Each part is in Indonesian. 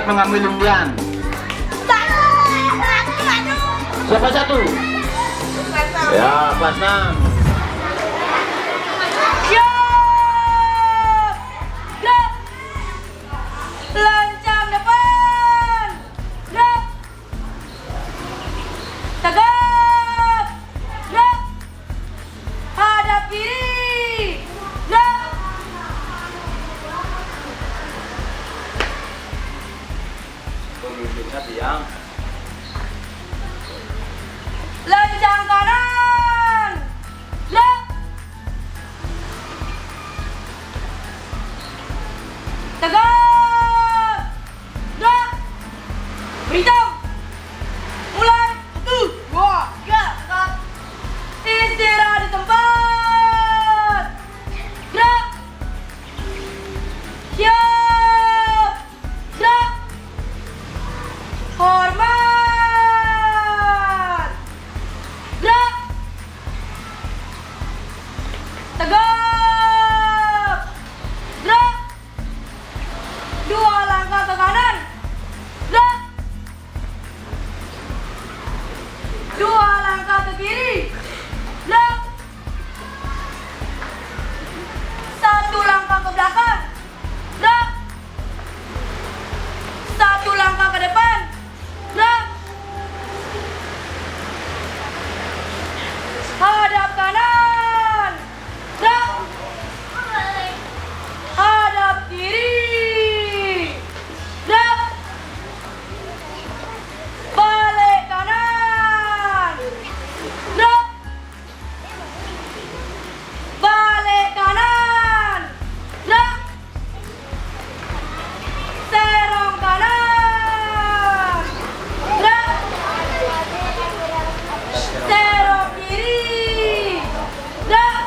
mengambil undian? Siapa satu? Ya, kelas 6. Siap! Gerak! Lancang depan! Gerak! Tegap! Gerak! Hadap kiri! Gerak! Pemimpinnya diam. Lancang kanan! Gerak! Tegap! Gerak! Berhitung! Mulai! 1, 2, 3, 4. Istirahat di tempat! Gerak! Siap! Gerak! Hormat! Gerak! Tegap! Gerak! 2 langkah ke kanan. Gerak! 2 langkah ke kiri. Gerak! 1 langkah ke belakang. Gerak! 1 langkah ke depan. Gerak! Hadap kanan. Gerak! Hadap kiri. Gerak! Balik kanan. Gerak! Balik kanan. Gerak! Serong kanan. Gerak! Serong kiri. Gerak!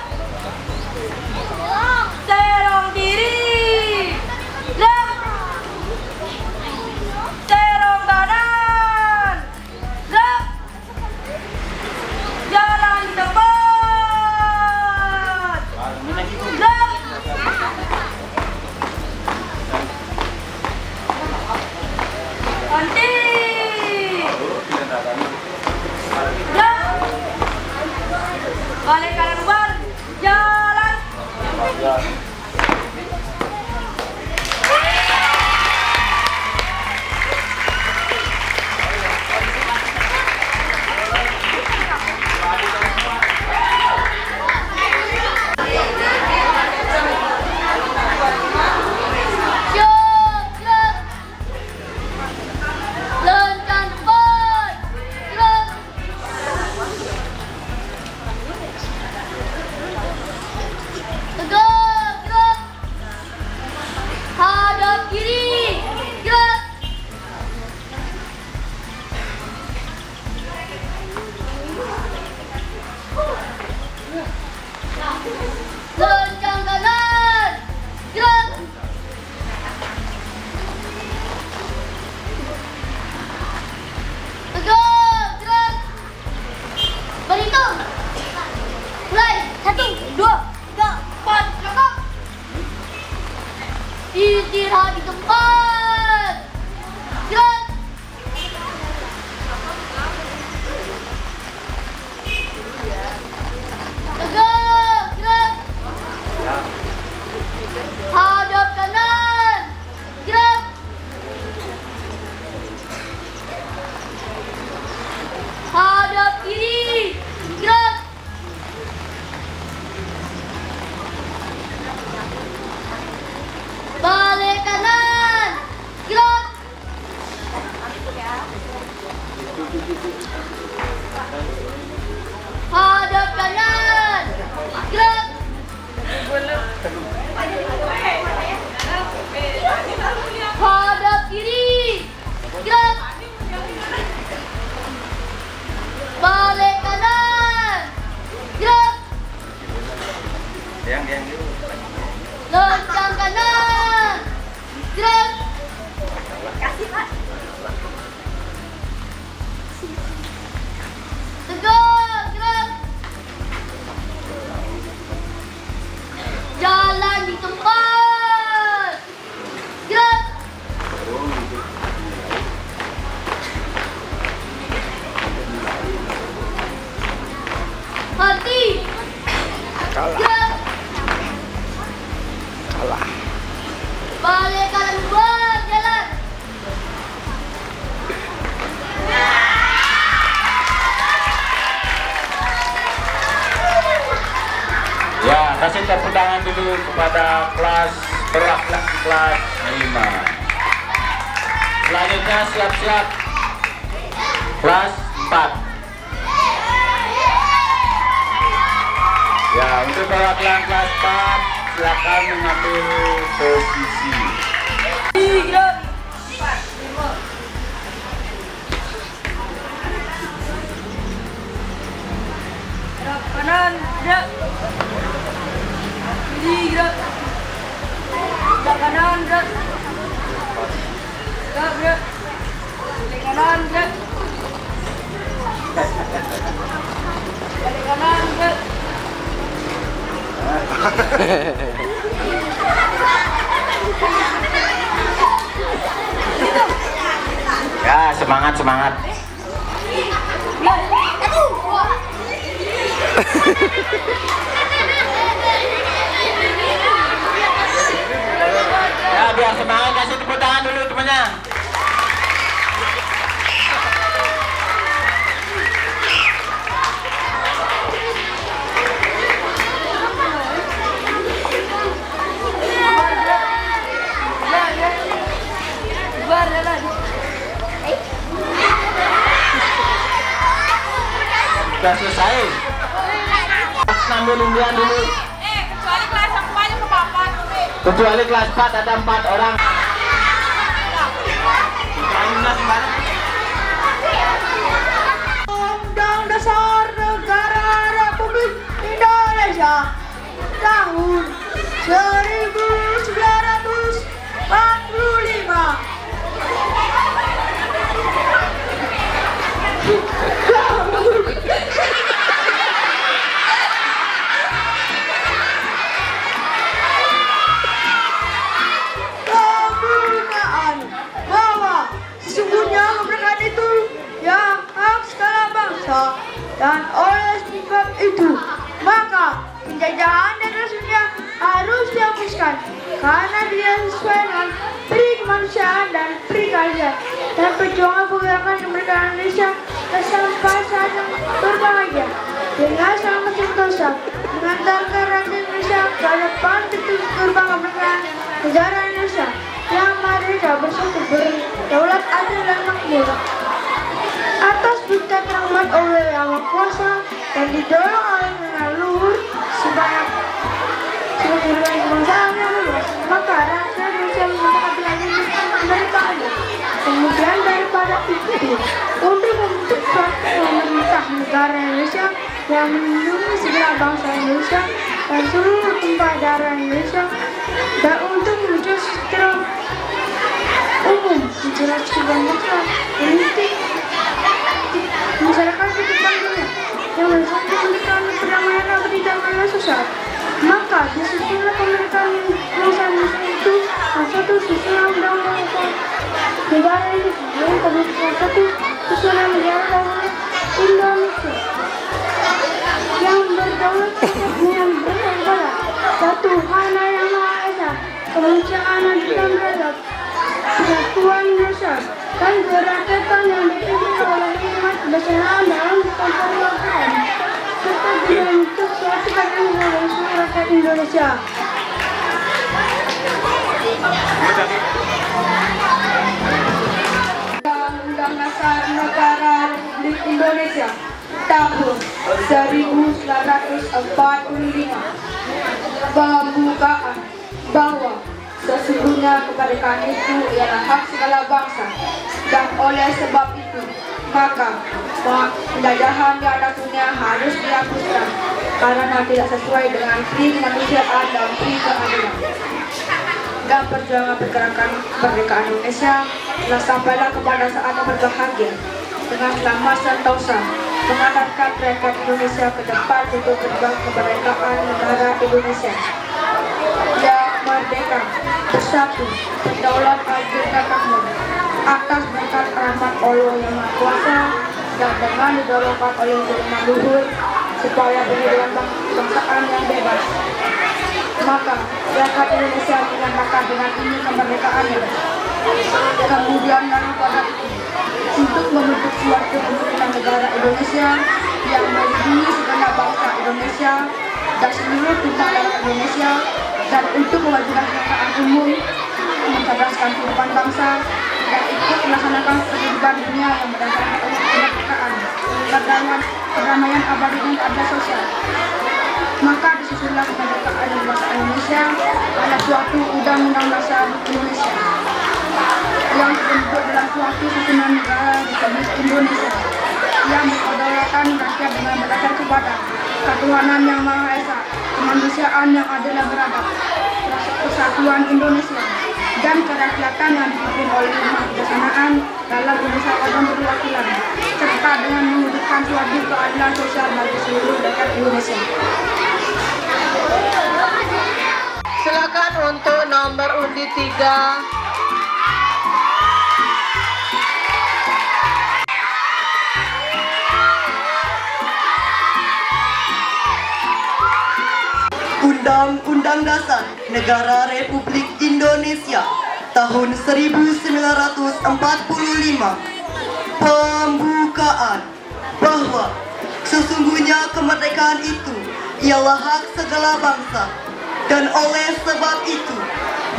Serong kiri. Gerak! Serong kanan. Gerak! Jalan di tempat. Gerak! Ganti. Gerak! Balik kanan bubar. Jalan. Siap, gerak. Lancang depan. Gerak. Tegap, gerak. Hadap kiri. Gerak. Lancang kanan. Gerak. Tegap, gerak. Berhitung. Mulai. 1, 2, 3, 4. Cakap. Istirahat di tempat. Gerak. Tegap, gerak. Hadap kanan. Gerak. Hadap kiri. Gerak. Balik kanan. Gerak. Hadap kanan. Gerak. Hadap kiri. Gerak. Balik kanan. Gerak. Lancang kanan. Gerak. Tegak, gerak. Jalan kepada kelas berakhlak kelas 5. Selanjutnya siap-siap kelas 4. Ya, untuk perwakilan kelas 4 silakan mengambil posisi. Gerak kanan, gerak. Kiri, gerak. Gerak kanan, gerak. Gerak, gerak. Balik kanan, gerak. Balik kanan, gerak. Ya, semangat. Ya, biar semangat, kasih tepuk tangan dulu temannya. Sudah selesai. Sambil undian dulu. Kecuali kelas 4 aja ke papa. Kecuali kelas 4 ada 4 orang. Undang Dasar Negara Republik Indonesia tahun 1945. Kebukaan bahwa sesungguhnya kemerdekaan itu ya hak segala bangsa, dan oleh sebab itu maka penjajahan dan rasnya harus dihapuskan karena dia sesuai dengan peri kemanusiaan dan peri keadilan dan perjuangan pergerakan kemerdekaan Indonesia sampai saat yang berbahagia dengan sangat sentosa mengantarkan rakyat Indonesia ke depan pintu gerbang kemerdekaan negara Indonesia yang merdeka bersatu berdaulat adil dan makmur atas berkat rahmat Allah yang Maha Kuasa dan didorong oleh leluhur sebanyak seluruh kebangsaan yang luas, maka rakyat Indonesia menyatakan belajar kemerdekaannya. Kemudian daripada itu, untuk membentuk suatu pemerintah negara Indonesia yang melindungi segala bangsa Indonesia dan seluruh tumpah darah Indonesia, dan untuk menuju sejahtera umum, menjelaskan kebangsaan politik masyarakat di depan dunia yang bersatu memberikan perdamaian abadi dan keadilan sosial. Maka disusunlah kemerdekaan bangsa Indonesia itu satu susunan undang-undang negara ini yang terbentuk satu susunan negara Indonesia yang berdaulat dengan bernegara satu Tuhan yang Maha Esa, kemanusiaan dan beradab, persatuan Indonesia dan kerakyatan yang dipimpin oleh hikmat kebijaksanaan dalam pemerintahan serta bentuk suatu keadilan dari seluruh rakyat Indonesia. Undang-Undang Dasar Negara Republik Indonesia tahun 1945 pembukaan bahwa sesungguhnya kemerdekaan itu ialah hak segala bangsa, dan oleh sebab itu maka penjajahan yang atasnya harus dihapuskan karena tidak sesuai dengan peri kemanusiaan dan peri keadilan. Dan perjuangan pergerakan kemerdekaan Indonesia telah sampailah kepada saat yang berbahagia dengan selamat sentosa mengantarkan rakyat Indonesia ke depan untuk gerbang kemerdekaan negara Indonesia yang merdeka, bersatu, berdaulat adil dan makmur atas berkat rahmat Allah yang Maha Kuasa dan dengan didorongkan oleh leluhur supaya berhidupan kebangsaan yang bebas. Maka rakyat Indonesia menyatakan dengan ini kemerdekaannya. Kemudian lalu pada itu untuk membentuk suatu pemerintahan negara Indonesia yang melindungi segenap bangsa Indonesia dan seluruh tumpah darah Indonesia dan untuk memajukan kesejahteraan umum, mencerdaskan kehidupan bangsa, dan ikut melaksanakan kehidupan dunia yang berdasarkan kemerdekaan, perdamaian abadi dan keadilan sosial. Maka disusunlah kemerdekaan bangsa Indonesia oleh suatu Undang-Undang Dasar Indonesia yang terbentuk dalam suatu susunan negara Republik Indonesia yang berkedaulatan rakyat dengan berdasar kepada ketuhanan yang Maha Esa, kemanusiaan yang adil dan beradab, persatuan Indonesia, dan kerakyatan yang dipimpin oleh hikmat kebijaksanaan dalam berusaha dan perwakilan, serta dengan mewujudkan suatu keadilan sosial bagi seluruh rakyat Indonesia. Silakan untuk nomor undi 3. Undang-Undang Dasar Negara Republik Indonesia tahun 1945. Pembukaan bahwa sesungguhnya kemerdekaan itu ialah hak segala bangsa, dan oleh sebab itu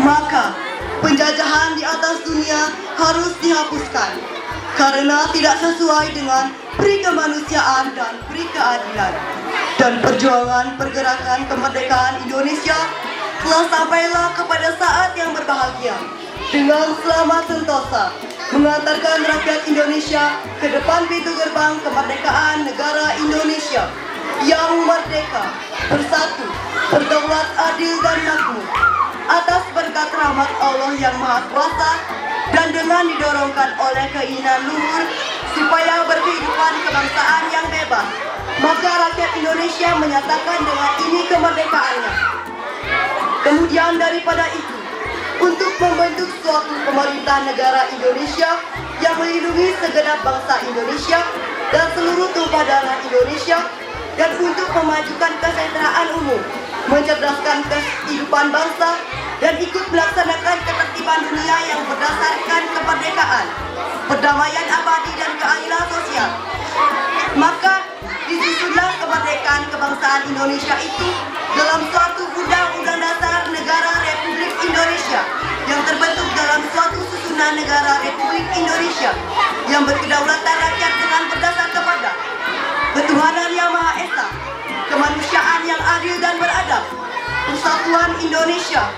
maka penjajahan di atas dunia harus dihapuskan karena tidak sesuai dengan peri kemanusiaan dan peri keadilan. Dan perjuangan pergerakan kemerdekaan Indonesia telah sampailah kepada saat yang berbahagia dengan selamat sentosa mengantarkan rakyat Indonesia ke depan pintu gerbang kemerdekaan negara Indonesia yang merdeka, bersatu, berdaulat, adil dan makmur atas berkat rahmat Allah yang Maha Kuasa, dan dengan didorongkan oleh keinginan luhur supaya berkehidupan kebangsaan yang bebas, maka rakyat Indonesia menyatakan dengan ini kemerdekaannya. Kemudian daripada itu, untuk membentuk suatu pemerintah negara Indonesia yang melindungi segenap bangsa Indonesia dan seluruh tumpah darah Indonesia, dan untuk memajukan kesejahteraan umum, mencerdaskan kehidupan bangsa, dan ikut melaksanakan ketertiban dunia yang berdasarkan kemerdekaan, perdamaian abadi dan keadilan sosial. Maka disusunlah kemerdekaan kebangsaan Indonesia itu dalam suatu Undang-Undang Dasar Negara Republik Indonesia yang terbentuk dalam suatu susunan negara Republik Indonesia yang berkedaulatan rakyat dengan berdasar kepada ketuhanan yang Maha Esa, kemanusiaan yang adil dan beradab, persatuan Indonesia,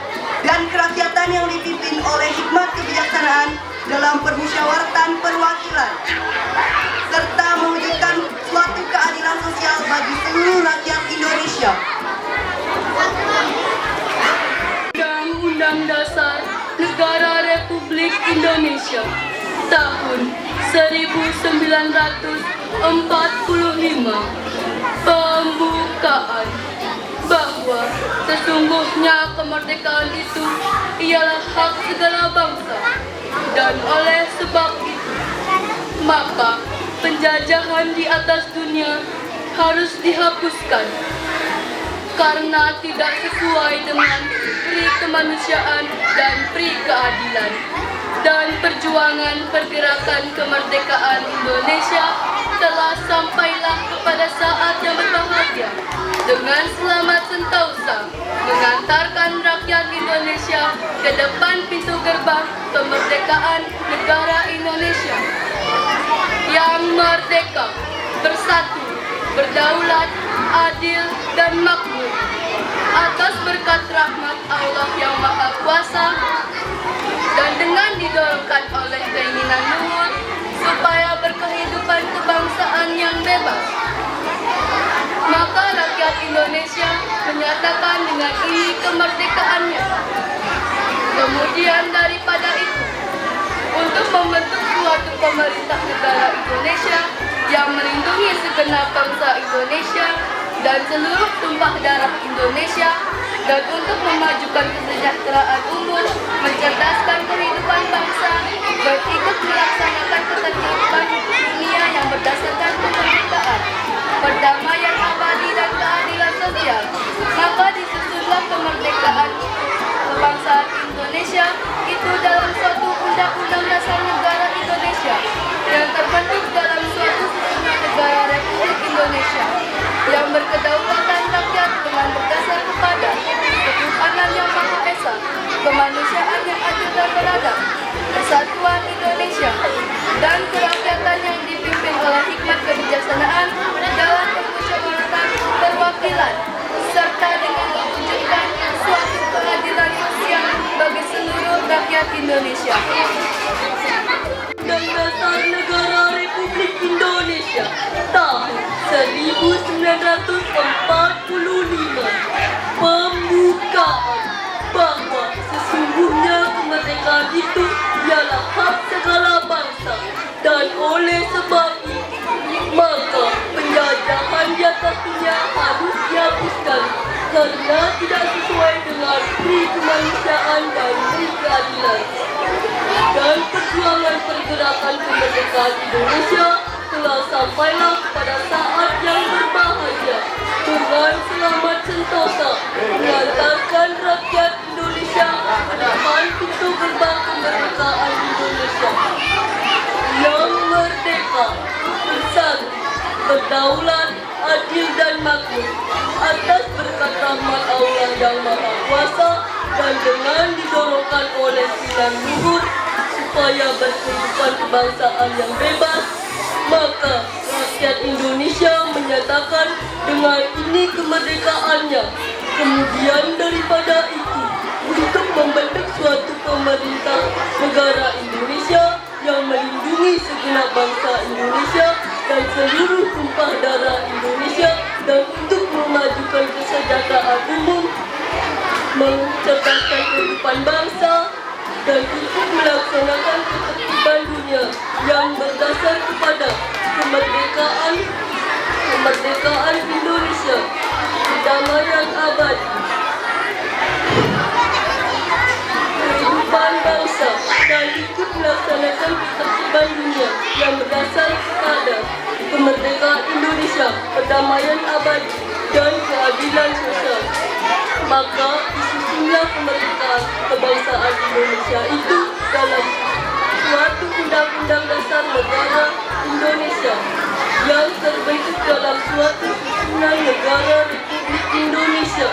dan kerakyatan yang dipimpin oleh hikmat kebijaksanaan dalam permusyawaratan perwakilan, serta mewujudkan suatu keadilan sosial bagi seluruh rakyat Indonesia. Undang-Undang Dasar Negara Republik Indonesia tahun 1945. Pembukaan bahwa sesungguhnya kemerdekaan itu ialah hak segala bangsa, dan oleh sebab itu maka penjajahan di atas dunia harus dihapuskan karena tidak sesuai dengan peri kemanusiaan dan peri keadilan. Dan perjuangan pergerakan kemerdekaan Indonesia telah sampailah kepada saat yang berbahagia dengan selamat sentosa mengantarkan rakyat Indonesia ke depan pintu gerbang kemerdekaan negara Indonesia yang merdeka, bersatu, berdaulat, adil dan makmur atas berkat rahmat Allah yang Maha Kuasa, dan dengan didorongkan oleh keinginan luhur supaya berkehidupan kebangsaan yang bebas, maka rakyat Indonesia menyatakan dengan ini kemerdekaannya. Kemudian daripada itu, untuk membentuk suatu pemerintah negara Indonesia yang melindungi segenap bangsa Indonesia dan seluruh tumpah darah Indonesia, dan untuk memajukan kesejahteraan umum, mencerdaskan kehidupan bangsa, dan ikut melaksanakan ketertiban dunia yang berdasarkan kemerdekaan, perdamaian abadi dan keadilan sosial, maka disusunlah kemerdekaan kebangsaan Indonesia itu dalam suatu Undang-Undang Dasar Negara Indonesia yang terbentuk dalam suatu susunan negara Republik Indonesia yang berkedaulatan rakyat dengan berdasar kepada ketuhanan yang kemanusiaan yang adil dan beradab, persatuan Indonesia, dan kerakyatan yang dipimpin oleh hikmat kebijaksanaan dalam permusyawaratan perwakilan, serta dengan mewujudkan suatu keadilan sosial bagi seluruh rakyat Indonesia. Dan Dasar Negara Republik Indonesia tahun 1945 pembukaan bahwa sesungguhnya kemerdekaan itu ialah hak segala bangsa, dan oleh sebab itu maka penjajahan di atas dunia harus dihapuskan karena tidak sesuai dengan pri kemanusiaan dan pri keadilan. Dan perjuangan pergerakan kemerdekaan Indonesia telah sampailah pada saat yang berbahagia dengan selamat sentosa mengantarkan rakyat Indonesia ke depan pintu gerbang kemerdekaan Indonesia yang merdeka, bersatu, berdaulat, adil dan makmur atas berkat rahmat Allah yang Maha Kuasa dan dengan didorongkan oleh pilihan luhur supaya berkehidupan kebangsaan yang bebas, maka rakyat Indonesia menyatakan dengan ini kemerdekaannya. Kemudian daripada itu, untuk membentuk suatu pemerintah negara Indonesia yang melindungi segenap bangsa Indonesia dan seluruh tumpah darah Indonesia, dan untuk memajukan kesejahteraan umum, mencerdaskan kehidupan bangsa, dan untuk melaksanakan ketertiban dunia yang berdasar kepada kemerdekaan Indonesia, kedamaian abadi, kehidupan bangsa, dan ikut melaksanakan ketertiban dunia yang berdasar kepada kemerdekaan Indonesia, kedamaian abadi, dan keadilan sosial. Maka disusunlah kemerdekaan kebangsaan Indonesia itu dalam suatu undang-undang dasar negara Indonesia yang terbentuk dalam suatu susunan negara Republik Indonesia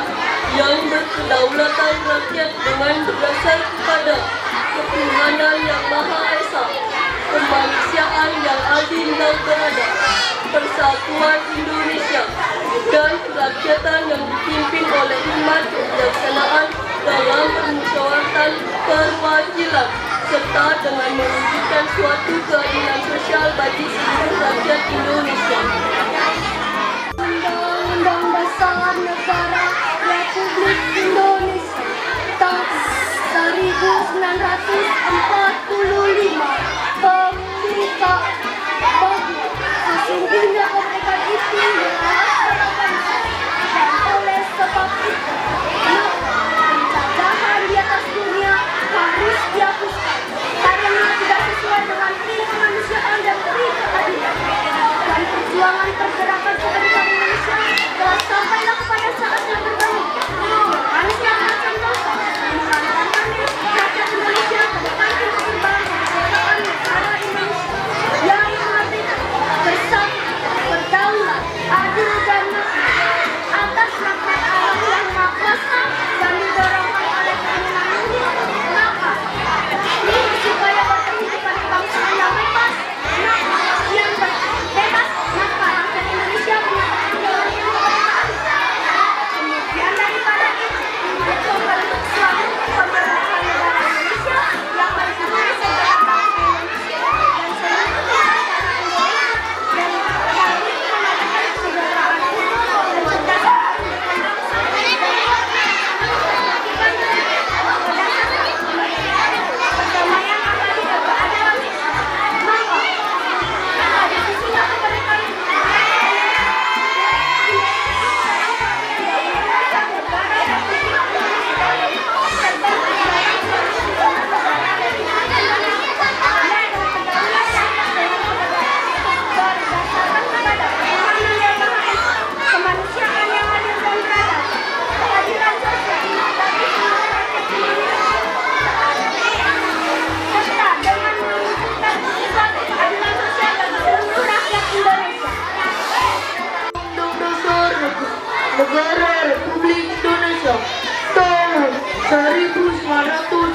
yang berkedaulatan rakyat dengan berdasar kepada ketuhanan yang Maha Esa, kemanusiaan yang adil dan beradab, persatuan Indonesia, dan kerakyatan yang dipimpin oleh hikmat kebijaksanaan dalam permusyawaratan perwakilan, serta dengan mewujudkan suatu keadilan sosial bagi seluruh rakyat Indonesia. Undang-Undang Dasar Negara Republik Indonesia tahun 1945 pembukaan bahwa sesungguhnya kemerdekaan itu adalah hak bangsa, dan oleh sebab itu penjajahan di atas dunia harus dihapuskan karena tidak sesuai dengan pri kemanusiaan dan pri keadilan. Dan perjuangan pergerakan kemerdekaan Indonesia telah sampailah kepada saat yang berbahagia dengan selamat sentosa mengantarkan rakyat Indonesia ke depan pintu gerbang kemerdekaan negara Indonesia yang merdeka, bersatu, berdaulat, adil dan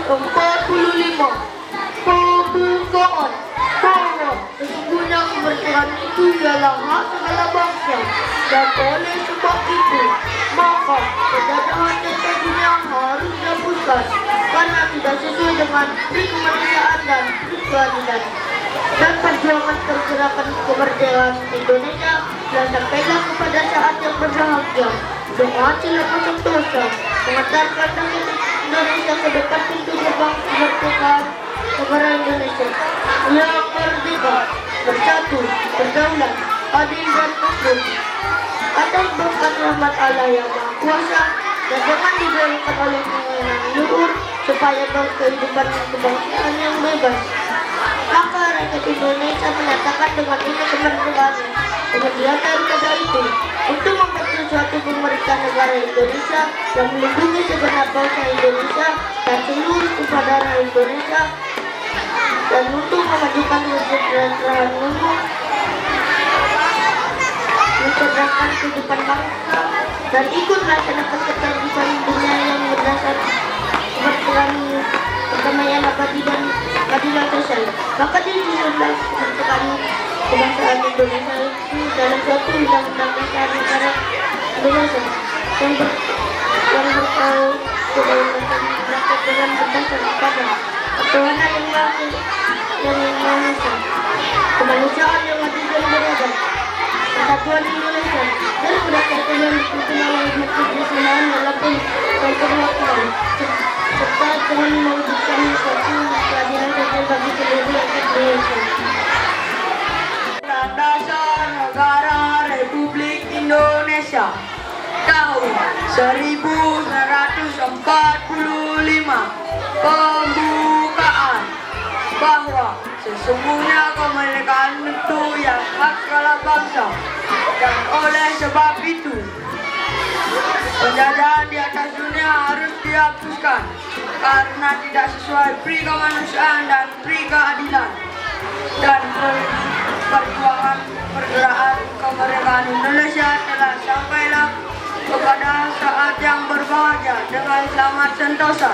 Pembukaan bahwa sesungguhnya kemerdekaan itu ialah hak segala bangsa, dan oleh sebab itu maka penjajahan di atas dunia harus dihapuskan karena tidak sesuai dengan pri kemerdekaan dan pri keadilan. Dan perjuangan pergerakan kemerdekaan Indonesia telah sampailah kepada saat yang berbahagia dengan segala sentosa mengantarkan Indonesia ke depan pintu gerbang kemerdekaan negara Indonesia yang merdeka, bersatu, berdaulat, adil dan makmur. Atas berkat rahmat Allah yang Maha Kuasa dan dengan diberikan oleh kewenangan luhur supaya berkehidupan kebangsaan yang bebas, maka rakyat Indonesia menyatakan dengan ini kemerdekaan. Kemudian daripada itu, untuk membentuk suatu pemerintahan negara Indonesia yang melindungi segenap bangsa Indonesia dan seluruh kepada rakyat Indonesia, dan untuk memajukan kesejahteraan umum, mencerdaskan kehidupan bangsa, dan ikut melaksanakan ketertiban dunia yang berdasar kemerdekaan, perdamaian abadi dan keadilan sosial. Maka disusunlah kemerdekaan kebangsaan Indonesia itu dalam suatu undang-undang dasar negara Indonesia yang berkaitan dengan berdasar kepada ketuhanan yang Maha Esa, kemanusiaan yang adil dan beradab, persatuan Indonesia, dan berdasarkan yang dipimpin oleh kebersamaan dalam dan perwakilan, serta dengan mewujudkan suatu keadilan sosial bagi seluruh rakyat Indonesia. Dasar Negara Republik Indonesia tahun 1945. Pembukaan bahwa sesungguhnya kemerdekaan itu yang hak segala bangsa, dan oleh sebab itu penjajahan di atas dunia harus dihapuskan karena tidak sesuai pri kemanusiaan dan pri keadilan. Dan perjuangan pergerakan kemerdekaan Indonesia telah sampailah kepada saat yang berbahagia dengan selamat sentosa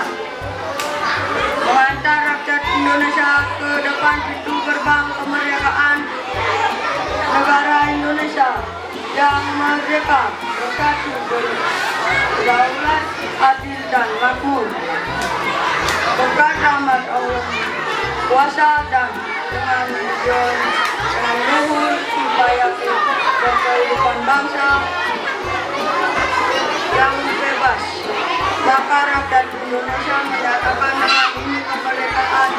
mengantar rakyat Indonesia ke depan pintu gerbang kemerdekaan negara Indonesia yang merdeka, bersatu, berdaulat, adil dan makmur. Berkat rahmat Allah Kuasa dan dengan luhur supaya berkehidupan bangsa yang bebas, maka rakyat Indonesia menyatakan dengan ini kemerdekaan.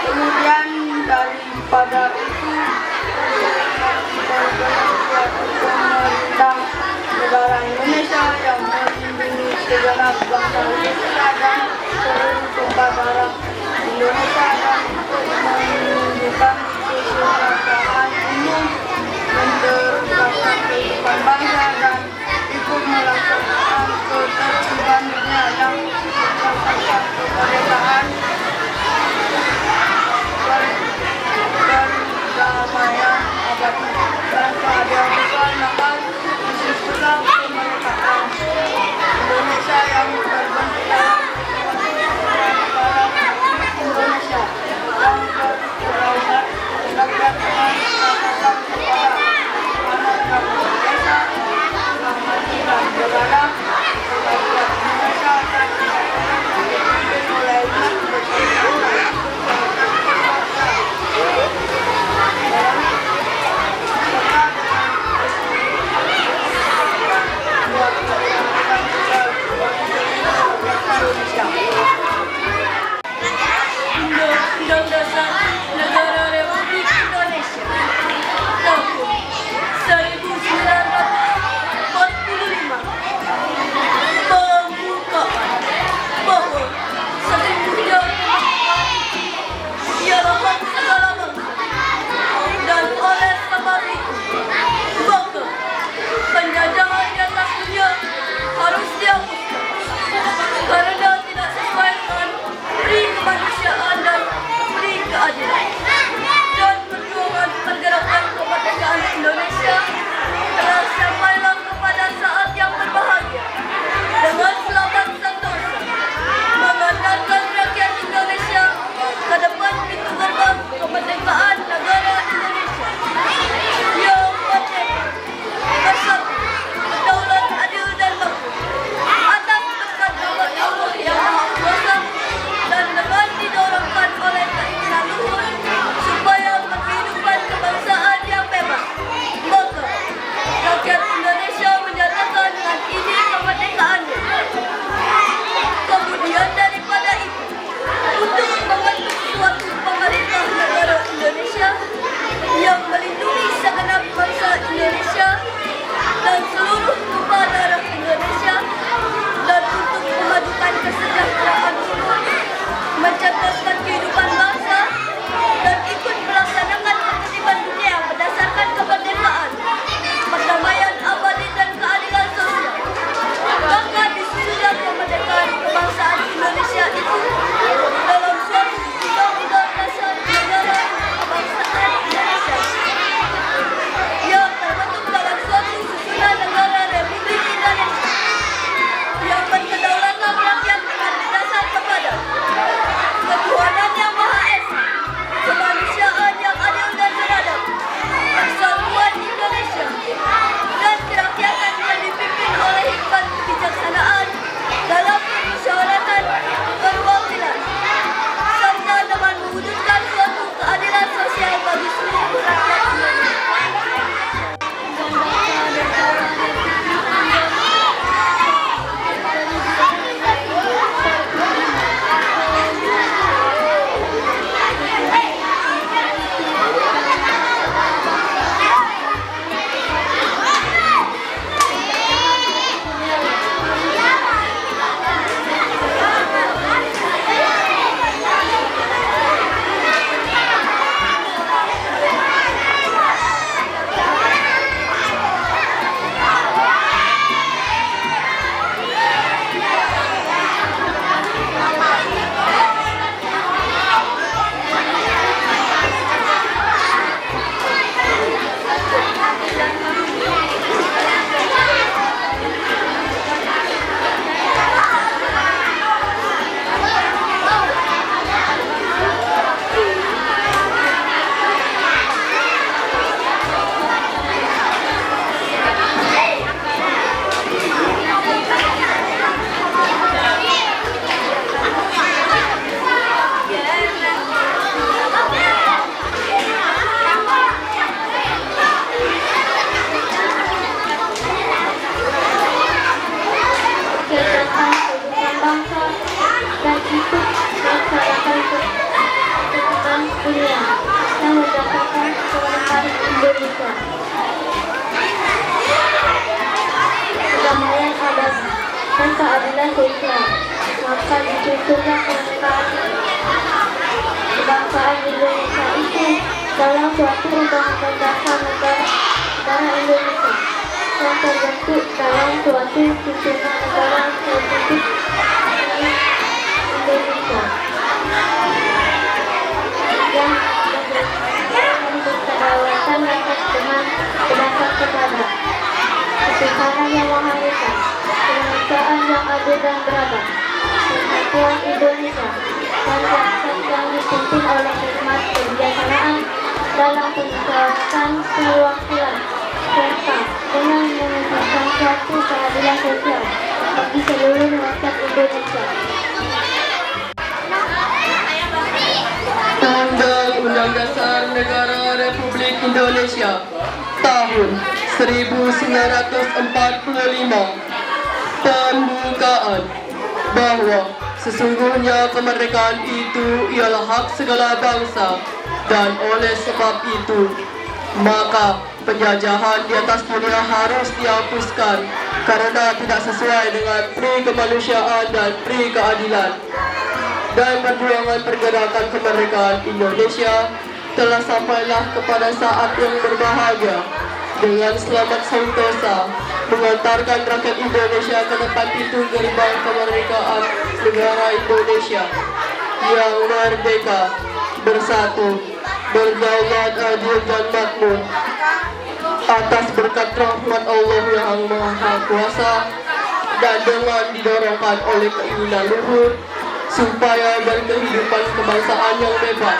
Kemudian daripada itu pemerintah negara Indonesia yang melindungi segenap bangsa Indonesia dan seluruh kebangsaan Indonesia dan menunjukkan kesejahteraan umum, mencerdaskan kehidupan bangsa dan ikut melaksanakan ketertiban dunia yang berdasarkan kemerdekaan, perdamaian abadi dan keadilan sosial. Maka disitulah kemerdekaan Indonesia yang terbentuk dalam negara Indonesia yang berdaulat, berdasarkan katakan kepada anak yang Indonesia yang maju dan beradab, rakyat Indonesia dan dipimpin oleh Undang-Undang Dasar Negara Republik Indonesia tahun 1945. Pembukaan bahwa sesungguhnya ialah hak segala bangsa, dan oleh sebab itu maka penjajahan di atas dunia harus dihapuskan karena tidak sesuai dengan pri kemanusiaan dan pri keadilan. Dan perjuangan pergerakan kemerdekaan Indonesia telah sampailah kepada saat yang berbahagia dengan selamat sentosa mengantar keadilan sosial. Maka disusunlah kemerdekaan kebangsaan Indonesia itu dalam suatu undang-undang dasar negara Indonesia yang terbentuk dalam suatu susunan negara Republik Indonesia yang berkedaulatan rakyat dengan berdasar kepada ketuhanan yang Maha Esa, kemanusiaan yang adil dan beradab, persatuan Indonesia, dan rakyat yang dipimpin oleh hikmat kebijaksanaan dalam penyelenggarakan perwakilan serta dengan mewujudkan suatu keadilan sosial bagi seluruh rakyat Indonesia. Undang-Undang Dasar Negara Republik Indonesia tahun 1945 pembukaan bahwa sesungguhnya kemerdekaan itu ialah hak segala bangsa dan oleh sebab itu maka penjajahan di atas dunia harus dihapuskan karena tidak sesuai dengan pri kemanusiaan dan pri keadilan. Dan perjuangan pergerakan kemerdekaan Indonesia telah sampailah kepada saat yang berbahagia dengan selamat sentosa mengantarkan rakyat Indonesia ke depan pintu gerbang kemerdekaan negara Indonesia yang merdeka, bersatu, berdaulat, adil dan makmur atas berkat rahmat Allah yang Maha Kuasa dan dengan didorongkan oleh keinginan luhur supaya berkehidupan kebangsaan yang bebas,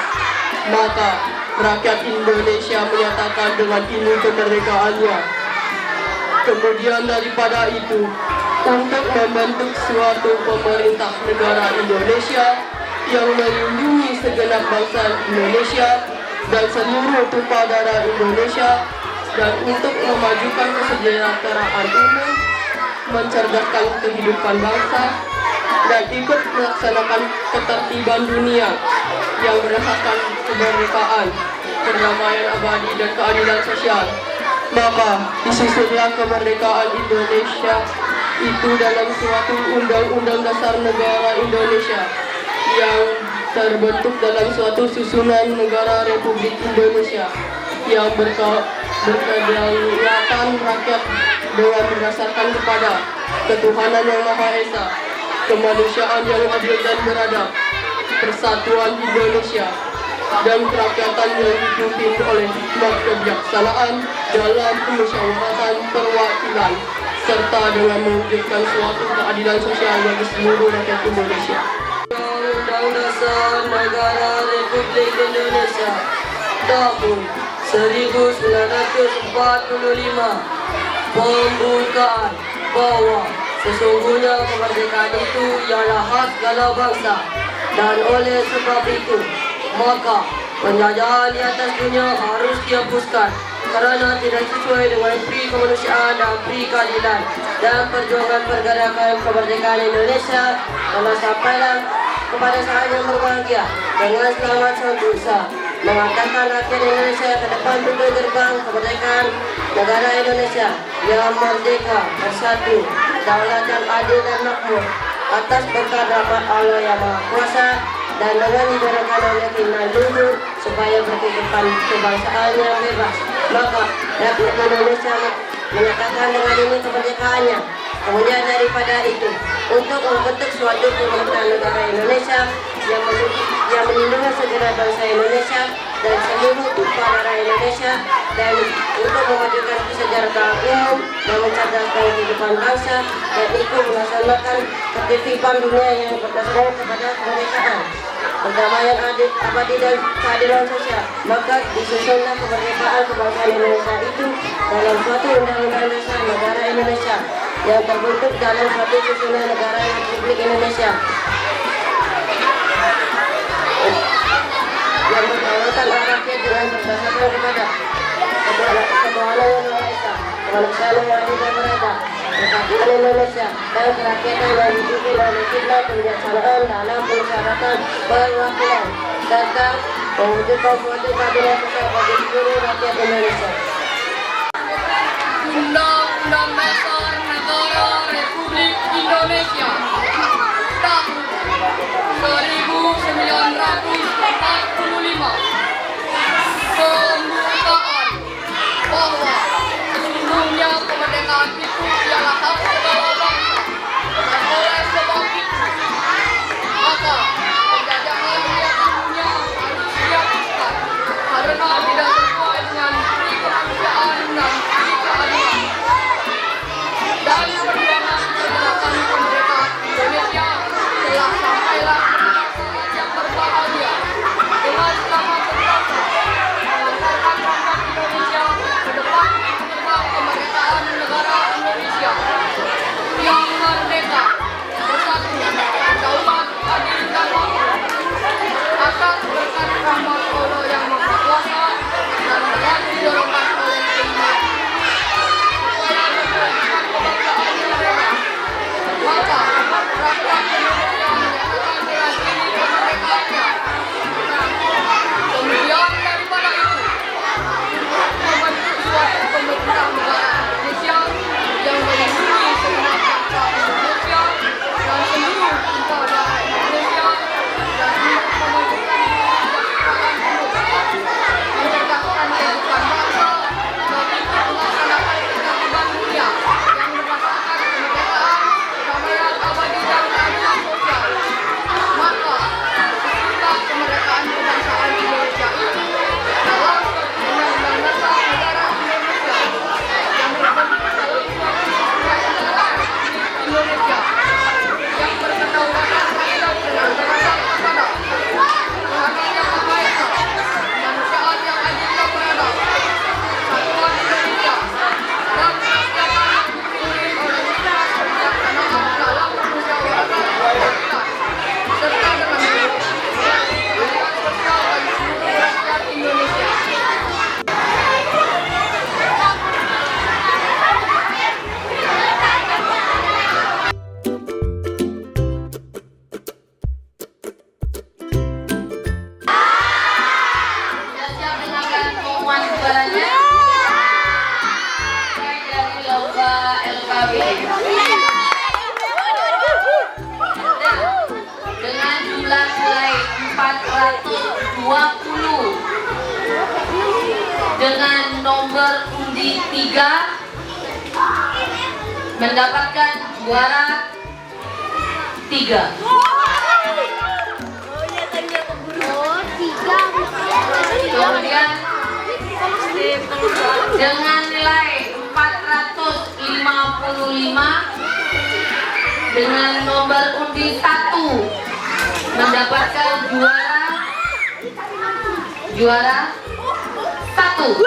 maka rakyat Indonesia menyatakan dengan ini kemerdekaannya. Kemudian daripada itu, untuk membentuk suatu pemerintah negara Indonesia yang melindungi segenap bangsa Indonesia dan seluruh tumpah darah Indonesia, dan untuk memajukan kesejahteraan umum, mencerdaskan kehidupan bangsa, dan ikut melaksanakan ketertiban dunia yang berdasarkan kemerdekaan, perdamaian abadi dan keadilan sosial. Maka disusunlah kemerdekaan Indonesia itu dalam suatu undang-undang dasar negara Indonesia yang terbentuk dalam suatu susunan negara Republik Indonesia yang berkedaulatan rakyat dengan berdasarkan kepada ketuhanan yang Maha Esa, kemanusiaan yang adil dan beradab, persatuan Indonesia, dan kerakyatan yang dipimpin oleh hikmat kebijaksanaan dalam pemusyawaratan perwakilan, serta dengan mewujudkan suatu keadilan sosial bagi seluruh rakyat Indonesia. Undang-Undang Dasar Negara Republik Indonesia tahun 1945 pembukaan bahwa sesungguhnya kemerdekaan itu ialah hak segala bangsa dan oleh sebab itu maka penjajahan di atas dunia harus dihapuskan karena tidak sesuai dengan pri kemanusiaan dan pri keadilan. Dan perjuangan pergerakan kemerdekaan Indonesia telah sampailah kepada saat yang berbahagia dengan selamat sentosa mengantarkan rakyat Indonesia ke depan pintu gerbang kemerdekaan negara Indonesia yang merdeka, bersatu, daulat dan adil dan makmur atas berkat rahmat Allah yang Maha Kuasa dan dengan didorongkan oleh keinginan luhur supaya berkehidupan kebangsaan yang bebas, maka rakyat Indonesia menyatakan dengan ini kemerdekaannya. Kemudian daripada itu, untuk membentuk suatu pemerintahan negara Indonesia yang melindungi segenap bangsa Indonesia dan seluruh tumpah darah Indonesia, dan untuk memajukan kesejahteraan umum dan mencerdaskan kehidupan bangsa, dan ikut melaksanakan ketertiban dunia yang berdasarkan kepada kemerdekaan, perdamaian adil, abadi dan keadilan sosial. Maka disusunlah kemerdekaan kebangsaan Indonesia itu dalam suatu undang-undang dasar negara Indonesia yang terbentuk dalam suatu susunan negara Republik Indonesia yang berdaulat rakyat dengan berdasarkan kepada ketuhanan yang Maha Esa, kemanusiaan yang adil dan beradab, persatuan Indonesia, dan kerakyatan yang dipimpin oleh hikmat kebijaksanaan dalam pemusyawaratan perwakilan, serta mewujudkan suatu keadilan sosial bagi seluruh rakyat Indonesia. Undang-Undang Dasar Negara Republik Indonesia tahun 1945. Pembukaan bahwa sesungguhnya kemerdekaan itu ialah hak segala bangsa, dan oleh sebab itu maka penjajahan di atas dunia harus dihapuskan karena tidak sesuai dengan pri kemanusiaan dan pri keadilan. Dan perjuangan pergerakan kemerdekaan Indonesia telah sampailah pada saat yang berbahagia dengan selamat berkata mengantarkan rakyat Indonesia ke depan gerbang kemerdekaan negara Indonesia yang merdeka, bersatu, berdaulat, adil dan makmur atas berkat rahmat Allah yang Maha Kuasa dan dengan didorongkan oleh keimanan supaya memperjuangkan kebangsaan negara. Maka rakyat Indonesia menyatakan dengan diri kemerdekaannya. Kemudian daripada itu membentuk suatu pemerintah negara Indonesia yang melindungi segenap bangsa Indonesia dan seluruh bangsa daerah Indonesia dan untuk mewujudkan kesejahteraan penuh, mencerdaskan kehidupan bangsa dan ikut melaksanakan ketertiban dunia yang berdasarkan kemerdekaan, kedamaian abadi dan keadilan sosial. Maka sesudah kemerdekaan kebangsaan Indonesia itu dalam Undang-Undang Dasar Negara Indonesia yang terbentuk dalam suatu kesatuan Republik Indonesia yang berkedaulatan rakyat dengan berdasar kepada Tuhan yang Maha Esa, kemanusiaan yang adil dan beradab, kesatuan Indonesia, dan kerakyatan yang dipimpin oleh lintas kebijaksanaan dalam musyawarah kebangsaan, serta dengan keadilan sosial bagi seluruh rakyat Indonesia. Siap dengarkan pengumuman juaranya. Mulai dari lomba LKB. Dengan jumlah nilai 420 dengan nomor undi 3 mendapatkan juara 3. Kemudian dengan nilai 455 dengan nomor undi 1 mendapatkan juara 1.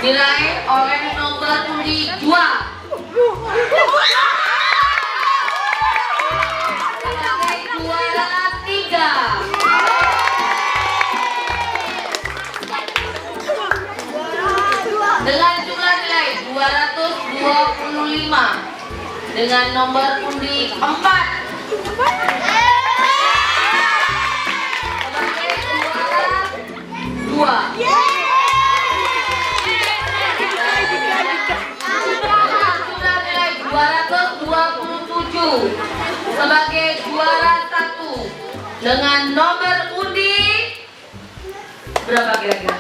Diraih oleh nomor undi 2. Sebagai juara 3. Dengan jumlah nilai 225 dengan nomor undi 4. Sebagai juara 2. Sebagai juara 1 dengan nomor undi berapa kira-kira?